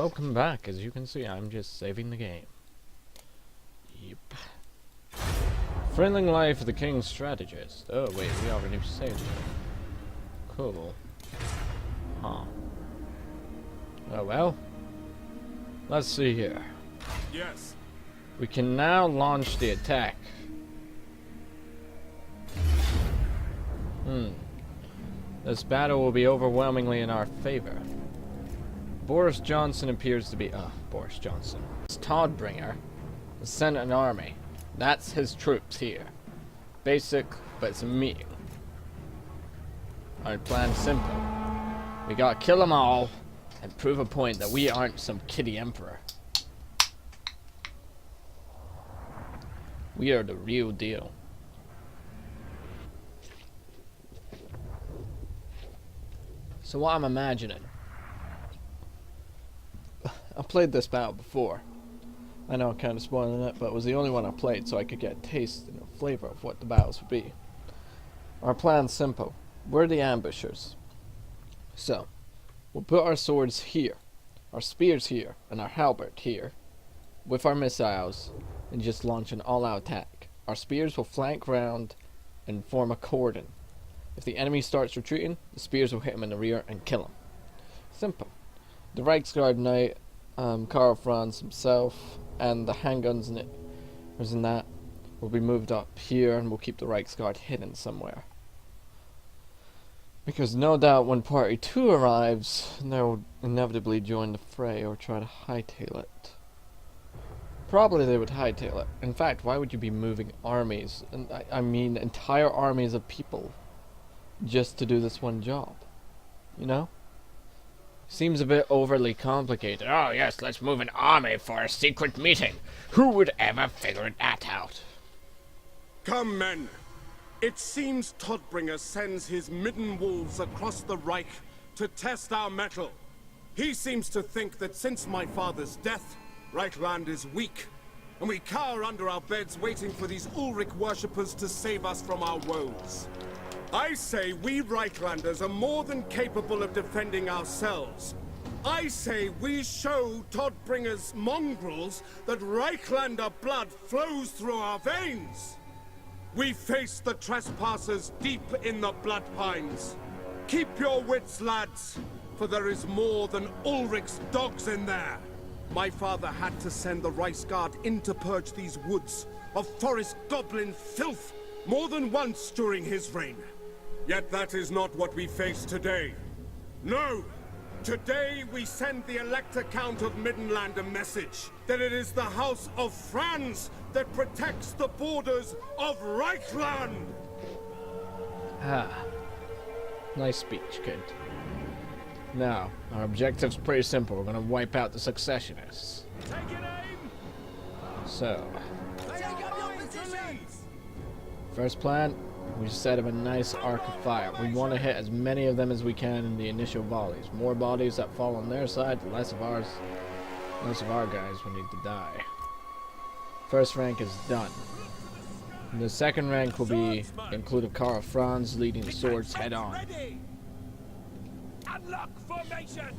welcome back. As you can see, I'm just saving the game. Yep. Friendly Life of the Kingstrategist. Oh wait, we already saved it. Cool. Huh. Oh well. Let's see here. Yes. We can now launch the attack. This battle will be overwhelmingly in our favor. Boris Johnson appears to be... Boris Johnson. It's Toddbringer has sent an army. That's his troops here. Basic, but it's a meeting. Our plan's simple. We gotta kill them all and prove a point that we aren't some kiddie emperor. We are the real deal. So what I'm imagining... I played this battle before. I know I'm kind of spoiling it, but it was the only one I played so I could get a taste and a flavor of what the battles would be. Our plan's simple. We're the ambushers. So, we'll put our swords here, our spears here, and our halberd here, with our missiles, and just launch an all-out attack. Our spears will flank round and form a cordon. If the enemy starts retreating, the spears will hit him in the rear and kill him. Simple. The Reichsguard Knight, Karl Franz himself, and the handguns in it, in that, will be moved up here, and we'll keep the Reichsguard hidden somewhere. Because no doubt when Party 2 arrives, they'll inevitably join the fray or try to hightail it. Probably they would hightail it. In fact, why would you be moving armies, and I mean entire armies of people, just to do this one job? You know? Seems a bit overly complicated. Oh yes, let's move an army for a secret meeting. Who would ever figure that out? Come, men. It seems Toddbringer sends his midden wolves across the Reich to test our mettle. He seems to think that since my father's death, Reichland is weak, and we cower under our beds waiting for these Ulrich worshippers to save us from our woes. I say we Reichlanders are more than capable of defending ourselves. I say we show Toddbringer's mongrels that Reichlander blood flows through our veins. We face the trespassers deep in the blood pines. Keep your wits, lads, for there is more than Ulrich's dogs in there. My father had to send the Reichsguard in to purge these woods of forest goblin filth more than once during his reign. Yet that is not what we face today. No! Today we send the Elector Count of Middenland a message that it is the House of Franz that protects the borders of Reichland! Nice speech, kid. Now, our objective's pretty simple. We're gonna wipe out the successionists. Take an aim! So, Take up your positions! first plan, we set up a nice arc of fire. We want to hit as many of them as we can in the initial volleys. More bodies that fall on their side, the less of our guys will need to die. First rank is done. The second rank will be include a Karl Franz leading the swords head on. Unlock formation!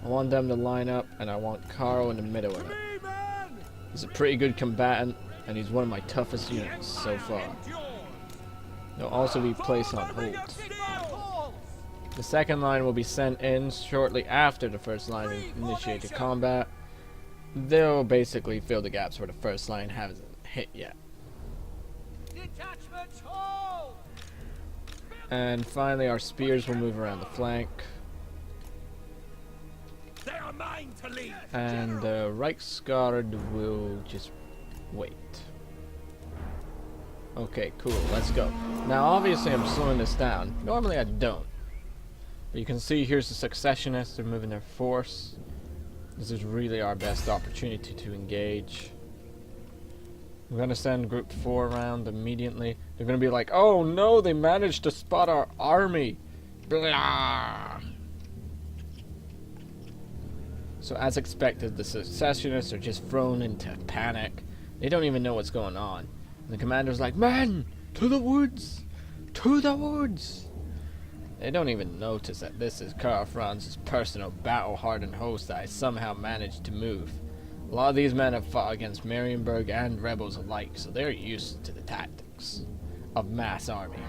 I want them to line up, and I want Karl in the middle of it. He's a pretty good combatant, and he's one of my toughest units so far. They'll also be placed on hold. The second line will be sent in shortly after the first line initiated combat. They'll basically fill the gaps where the first line hasn't hit yet. And finally, our spears will move around the flank. They are mine to lead. And the Reichsguard will just wait. Okay, cool, let's go. Now obviously I'm slowing this down. Normally I don't. But you can see here's the successionists, they're moving their force. This is really our best opportunity to engage. We're gonna send group 4 around immediately. They're gonna be like, oh no, they managed to spot our army. Blah. So as expected, the successionists are just thrown into panic. They don't even know what's going on. And the commander's like, "Men, to the woods! To the woods!" They don't even notice that this is Karl Franz's personal battle-hardened host that I somehow managed to move. A lot of these men have fought against Marienburg and rebels alike, so they're used to the tactics of mass army.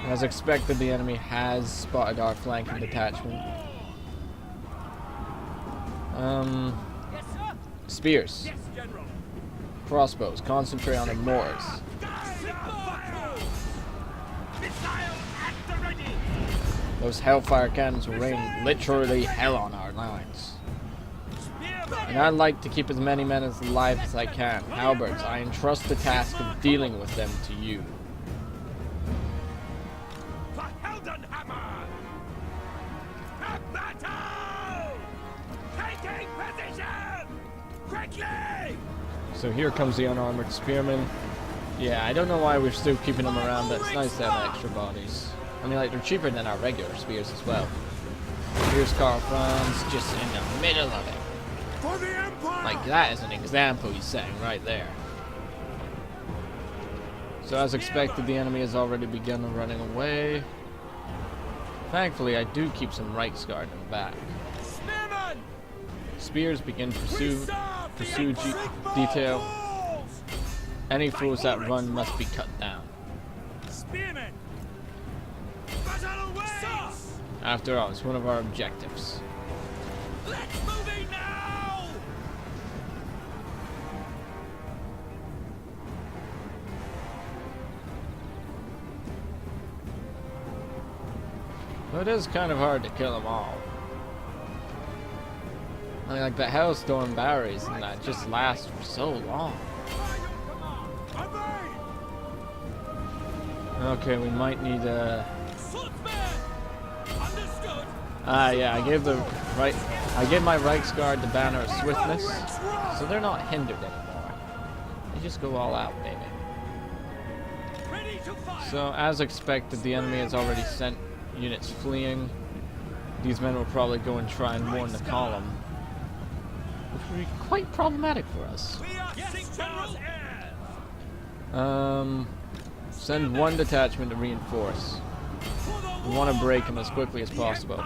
As expected, the enemy has spotted our flanking detachment. Spears. Crossbows. Concentrate on the mortars. Those Hellfire cannons will rain literally hell on our lines. And I like to keep as many men as alive as I can. Halberds, I entrust the task of dealing with them to you. So here comes the unarmored spearmen. Yeah, I don't know why we're still keeping them around, but it's nice to have extra bodies. I mean, like, they're cheaper than our regular spears as well. Here's Karl Franz, just in the middle of it. For the Empire! Like, that is an example he's setting right there. So as expected, the enemy has already begun running away. Thankfully, I do keep some Reichsguard in the back. Spears begin pursuit detail. Any fools that run must be cut down. Spearmen! After all, it's one of our objectives. Let's move in now! But it is kind of hard to kill them all. I mean, like, the Hellstorm barriers and that just last for so long. Okay, we might need a... yeah, I gave my Reichsguard the banner of swiftness, so they're not hindered anymore. They just go all out, baby. So, as expected, the enemy has already sent units fleeing. These men will probably go and try and warn the column, which would be quite problematic for us. Send one detachment to reinforce. We want to break them as quickly as possible.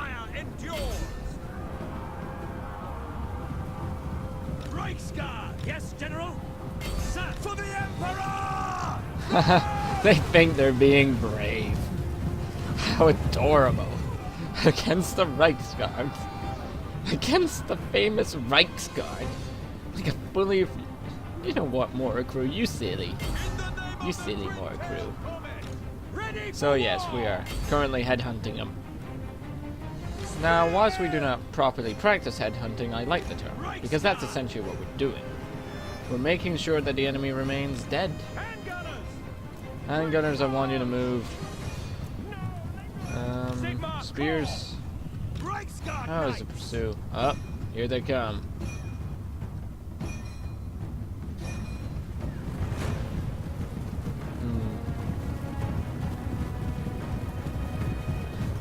Yes, General. For the Emperor! They think they're being brave. How adorable. Against the Reichsguard. Against the famous Reichsguard. Like a fully... You know what, Mora Crew? You silly. You silly Mora Crew. So yes, we are currently headhunting them. Now, whilst we do not properly practice headhunting, I like the term, because that's essentially what we're doing. We're making sure that the enemy remains dead. Handgunners, I want you to move. Spears. How is the pursuit? Up, here they come.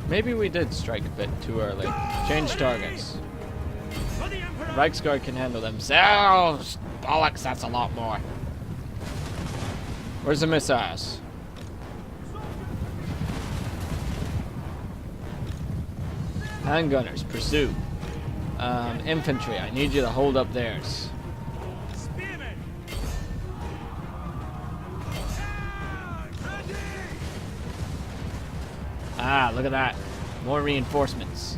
Maybe we did strike a bit too early. Change targets. Reichsguard can handle themselves. Bollocks, that's a lot more. Where's the missiles? Handgunners, pursue. Infantry, I need you to hold up theirs. Ah, look at that. More reinforcements.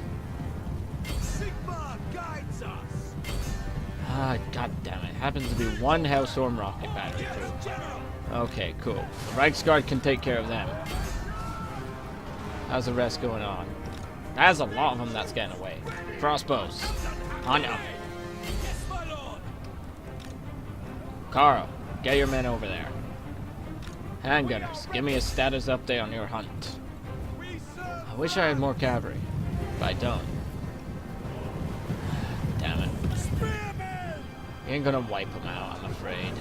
Ah, god damn it. Happens to be one Hellstorm rocket battery crew. Okay, cool. The Reichsguard can take care of them. How's the rest going on? There's a lot of them that's getting away. Crossbows. On up. Carl, get your men over there. Handgunners, give me a status update on your hunt. I wish I had more cavalry, but I don't. Damn it. You ain't gonna wipe them out, I'm afraid.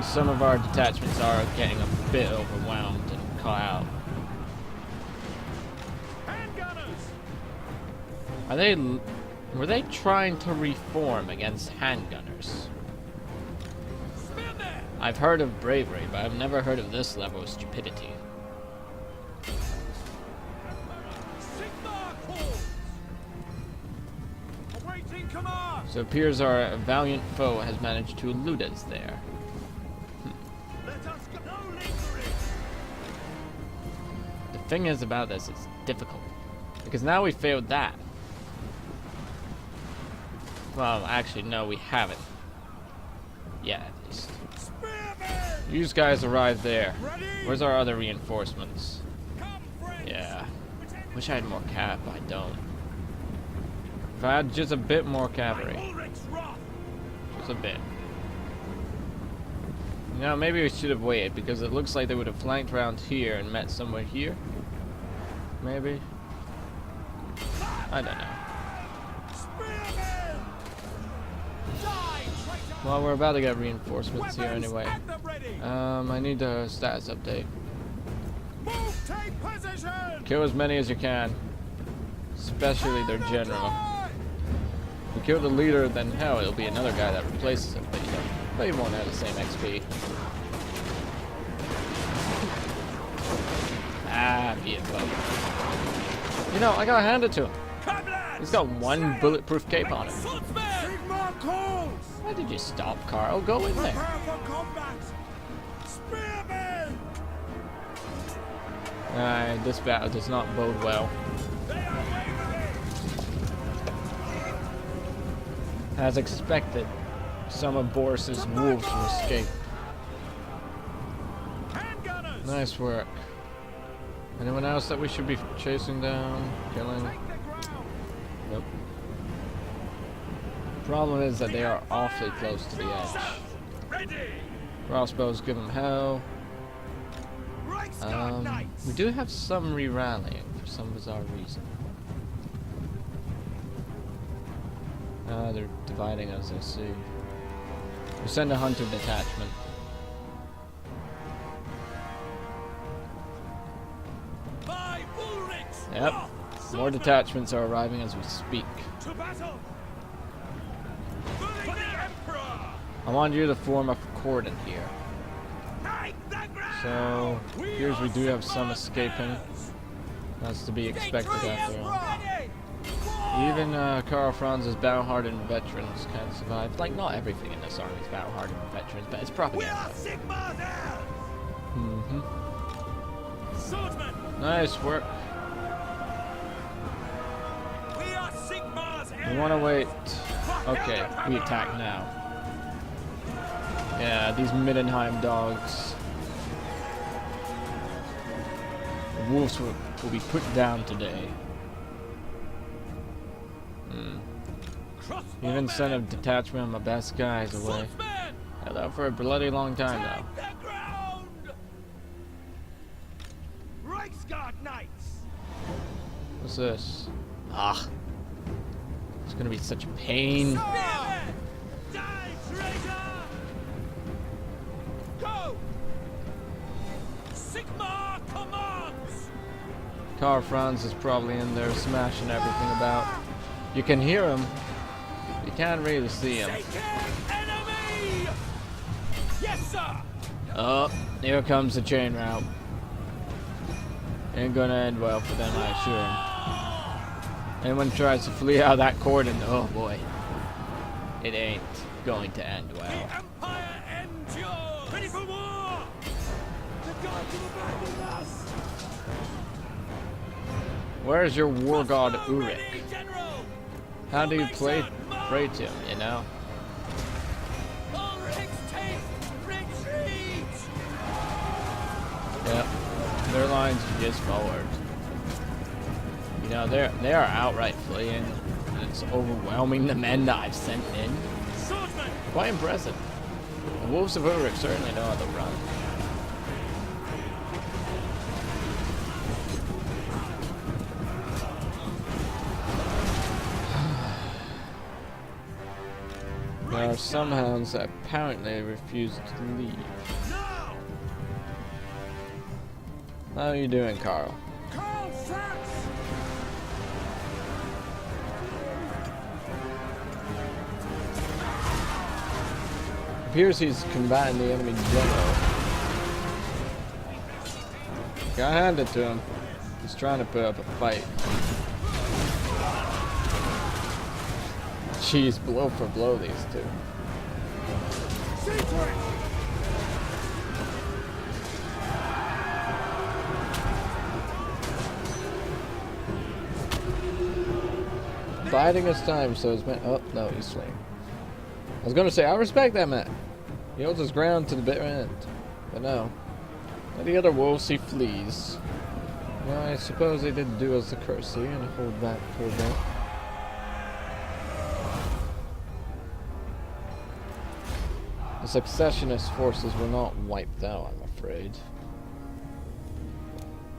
Some of our detachments are getting a bit overwhelmed and caught out. Were they trying to reform against handgunners? I've heard of bravery, but I've never heard of this level of stupidity. So it appears our valiant foe has managed to elude us there. The thing is about this, it's difficult. Because now we failed that. Well, actually, no, we haven't. Yeah, at least. You guys arrived there. Where's our other reinforcements? Yeah. Wish I had more cap, I don't. If I had just a bit more cavalry. Just a bit. You know, maybe we should have waited, because it looks like they would have flanked around here and met somewhere here. Maybe. I don't know. Well, we're about to get reinforcements here anyway. I need a status update. Kill as many as you can. Especially their general. If you kill the leader, then hell, it'll be another guy that replaces him, but he won't have the same XP. Ah, be it both. You know, I gotta hand it to him. He's got one bulletproof cape on him. Why did you stop, Carl? Go in there. Alright, this battle does not bode well. As expected, some of Boris's wolves will escape. Nice work. Anyone else that we should be chasing down, killing? Nope. Problem is that they are awfully close to the edge. Crossbows give them hell. We do have some re-rallying for some bizarre reason. They're dividing us, I see. We send a hunter detachment. Yep. More detachments are arriving as we speak. I want you to form a cordon here. So, here's we do have some escaping. That's to be expected after all. Even Karl Franz's battle-hardened veterans can survive. Like, not everything in this army is battle-hardened veterans, but it's propaganda. Nice work. We want to wait. Okay, we attack now. Yeah, these middinhim dogs. The wolves will be put down today. Even sent a detachment of my best guys away. Held out for a bloody long time now. What's this? Ah. It's gonna be such a pain. Karl Franz is probably in there smashing everything about. You can hear him. You can't really see him. Oh, here comes the chain route. Ain't gonna end well for them, I assure him. Anyone tries to flee out of that cordon, oh boy. It ain't going to end well. The Empire endures! Ready for war! The gods have abandoned us! Where's your war god Ulrich? How do you pray to him, you know? Yep, their lines are just forward. You know, they are outright fleeing, and it's overwhelming the men that I've sent in. Quite impressive. The wolves of Ulrich certainly know how to run. There are some hounds that apparently refuse to leave. How are you doing, Carl? Appears he's combating the enemy general. Gotta hand it to him. He's trying to put up a fight. Jeez, blow for blow, these two. See to it! Biding his time, so his man. Oh, no, he's slain. I was gonna say, I respect that man. He holds his ground to the bitter end. But no. Let the other wolves he flees. Well, I suppose they did do us a courtesy and hold back for a bit. The successionist forces were not wiped out, I'm afraid.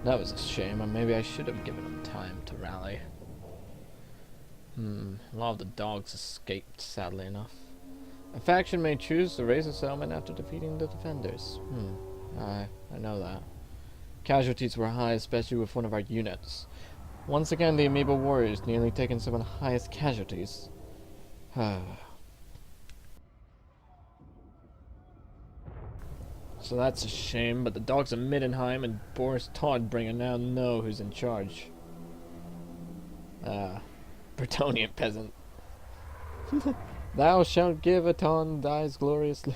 That was a shame, and maybe I should have given them time to rally. A lot of the dogs escaped, sadly enough. A faction may choose to raise a settlement after defeating the defenders. I know that. Casualties were high, especially with one of our units. Once again, the amoeba warriors nearly taken some of the highest casualties. So that's a shame, but the dogs of Middinhim and Boris Todbringer now know who's in charge. Bretonian peasant. Thou shalt give a ton dies gloriously.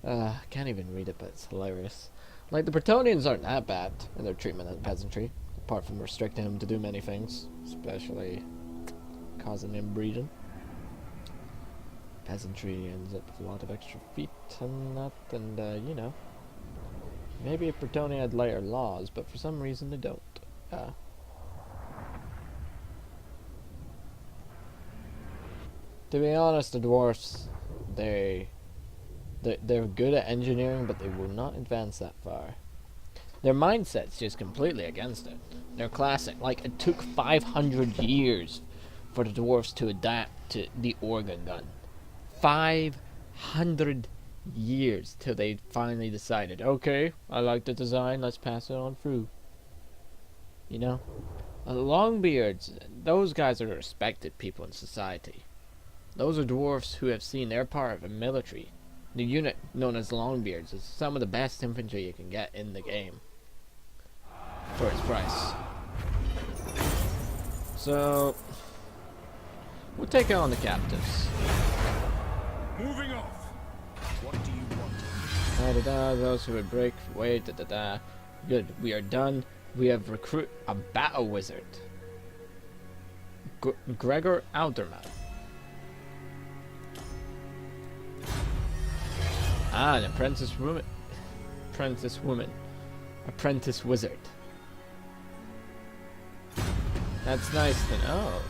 Can't even read it, but it's hilarious. Like, the Bretonians aren't that bad in their treatment of the peasantry, apart from restricting them to do many things, especially causing inbreeding. Peasantry ends up with a lot of extra feet and that, and you know. Maybe if Bretonia had lighter laws, but for some reason they don't. To be honest, the dwarfs, they're good at engineering, but they will not advance that far. Their mindset's just completely against it. They're classic. Like, it took 500 years for the dwarfs to adapt to the organ gun. 500 years till they finally decided, okay, I like the design, let's pass it on through. You know? Longbeards, those guys are respected people in society. Those are dwarfs who have seen their part of the military. The unit known as Longbeards is some of the best infantry you can get in the game. For its price. So, we'll take on the captives. Moving off. What do you want? Those who would break away, Good, we are done. We have recruit a battle wizard. Gregor Alderman. An apprentice wizard. That's nice to know.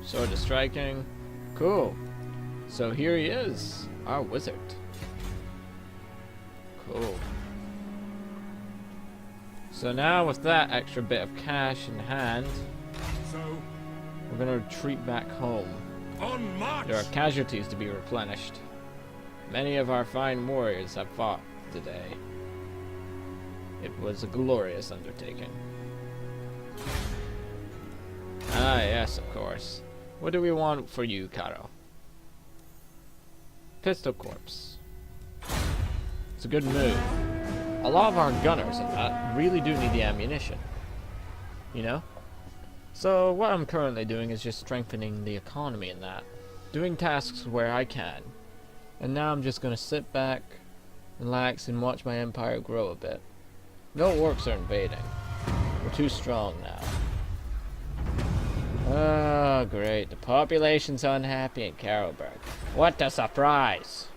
Sword of striking. Cool. So here he is, our wizard. Cool. So now with that extra bit of cash in hand, we're gonna retreat back home. On march! There are casualties to be replenished. Many of our fine warriors have fought today. It was a glorious undertaking. Ah, yes, of course. What do we want for you, Caro? Pistol Corps. It's a good move. A lot of our gunners and that really do need the ammunition. You know? So what I'm currently doing is just strengthening the economy in that. Doing tasks where I can. And now I'm just gonna sit back, relax, and watch my empire grow a bit. No orcs are invading. We're too strong now. Oh, great. The population's unhappy in Carolberg. What a surprise!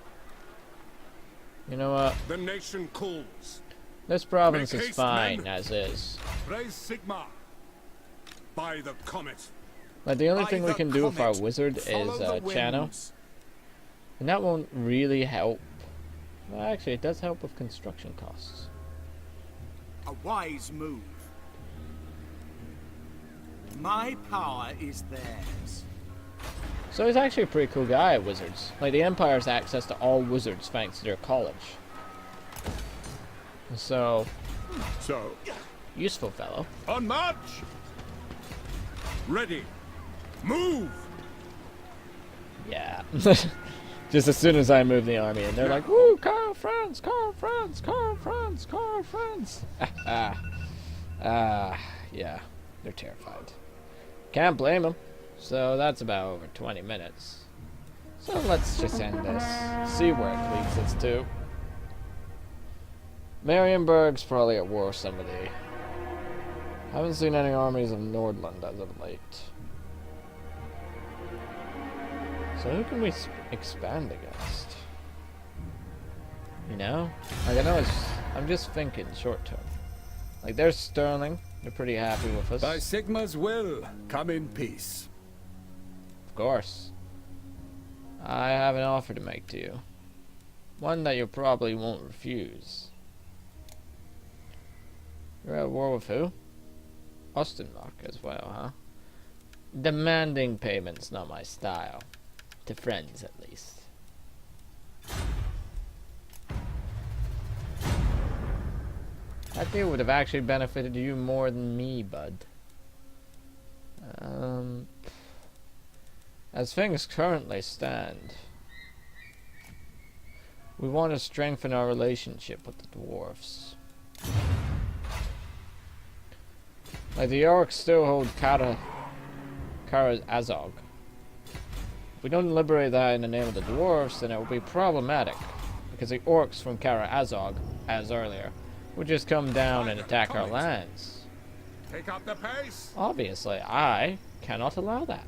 You know what? The nation calls. This province Make is haste, fine, men. as is. Praise Sigma. By the comet. Like, the only By thing we the can do with our comet. wizard is Follow the Chano. winds. And that won't really help. Well, actually, it does help with construction costs. A wise move. My power is theirs. So he's actually a pretty cool guy at Wizards. Like, the Empire has access to all wizards thanks to their college. So, useful fellow. On march! Ready. Move! Yeah. Just as soon as I move the army, and they're like, woo, Carl France, Carl France, Carl France, Carl France. Yeah, they're terrified. Can't blame them. So that's about over 20 minutes. So let's just end this. See where it leads us to. Marienburg's probably at war some of the... Haven't seen any armies of Nordland as of late. So who can we expand against? You know? Like, I know I'm just thinking short term. Like, there's Sterling. They're pretty happy with us. By Sigma's will, come in peace. Of course. I have an offer to make to you. One that you probably won't refuse. You're at war with who? Ostenmark as well, huh? Demanding payments, not my style. To friends, at least. That deal would have actually benefited you more than me, bud. As things currently stand, we want to strengthen our relationship with the dwarves. Like, the orcs still hold Kara Azog. If we don't liberate that in the name of the dwarves, then it will be problematic, because the orcs from Kara Azog, as earlier, would just come down and attack our lands. Pick up the pace. Obviously, I cannot allow that.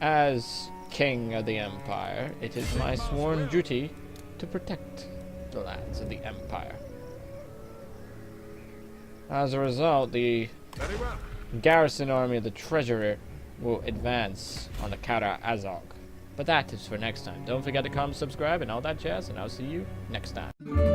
As king of the empire, it is my sworn duty to protect the lands of the empire. As a result, the Very well. garrison army of the treasurer will advance on the Kara Azog. But that is for next time. Don't forget to comment, subscribe, and all that jazz, and I'll see you next time.